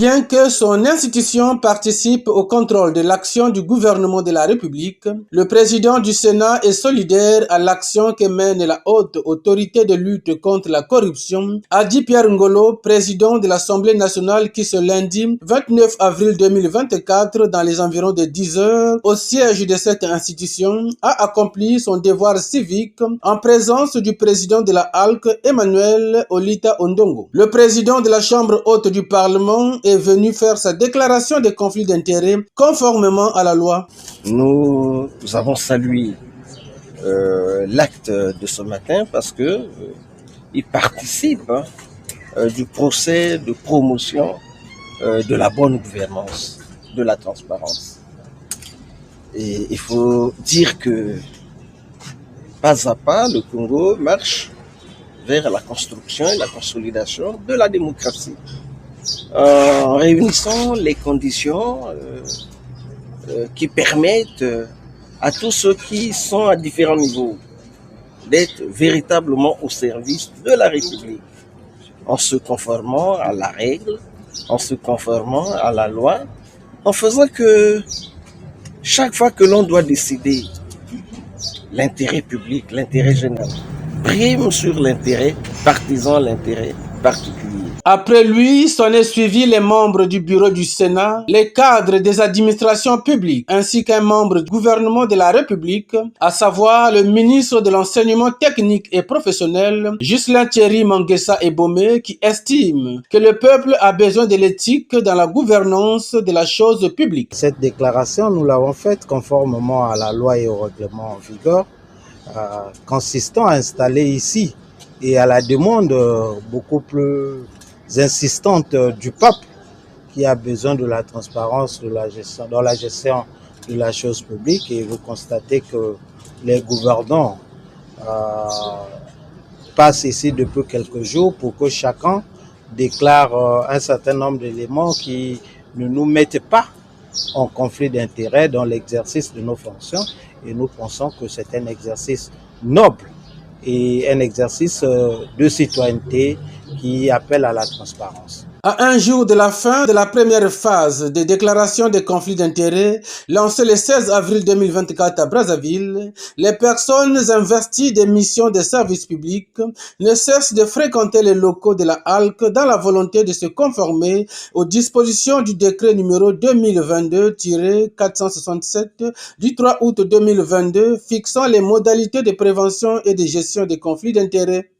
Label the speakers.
Speaker 1: Bien que son institution participe au contrôle de l'action du gouvernement de la République, le président du Sénat est solidaire à l'action que mène la haute autorité de lutte contre la corruption, a dit Pierre Ngolo, président de l'Assemblée nationale qui ce lundi 29 avril 2024, dans les environs de 10 heures, au siège de cette institution, a accompli son devoir civique en présence du président de la ALC, Emmanuel Olita Ondongo. Le président de la Chambre haute du Parlement est venu faire sa déclaration de conflit d'intérêts conformément à la loi.
Speaker 2: Nous avons salué l'acte de ce matin parce que il participe du procès de promotion de la bonne gouvernance, de la transparence. Et il faut dire que pas à pas, le Congo marche vers la construction et la consolidation de la démocratie, en réunissant les conditions qui permettent à tous ceux qui sont à différents niveaux d'être véritablement au service de la République, en se conformant à la règle, en se conformant à la loi, en faisant que chaque fois que l'on doit décider, l'intérêt public, l'intérêt général, prime sur l'intérêt partisan, l'intérêt particulier.
Speaker 1: Après lui, s'en est suivi les membres du bureau du Sénat, les cadres des administrations publiques, ainsi qu'un membre du gouvernement de la République, à savoir le ministre de l'Enseignement technique et professionnel, Ghislain Thierry Manguessa Ebomé, qui estime que le peuple a besoin de l'éthique dans la gouvernance de la chose publique.
Speaker 3: Cette déclaration, nous l'avons faite conformément à la loi et au règlement en vigueur, consistant à installer ici et à la demande beaucoup plus insistante du peuple qui a besoin de la transparence dans la gestion de la chose publique. Et vous constatez que les gouvernants passent ici depuis quelques jours pour que chacun déclare un certain nombre d'éléments qui ne nous mettent pas en conflit d'intérêts dans l'exercice de nos fonctions. Et nous pensons que c'est un exercice noble et un exercice de citoyenneté qui appelle à la transparence.
Speaker 1: À un jour de la fin de la première phase des déclarations de conflits d'intérêts lancée le 16 avril 2024 à Brazzaville, les personnes investies des missions de service public ne cessent de fréquenter les locaux de la ALC dans la volonté de se conformer aux dispositions du décret numéro 2022-467 du 3 août 2022 fixant les modalités de prévention et de gestion des conflits d'intérêts.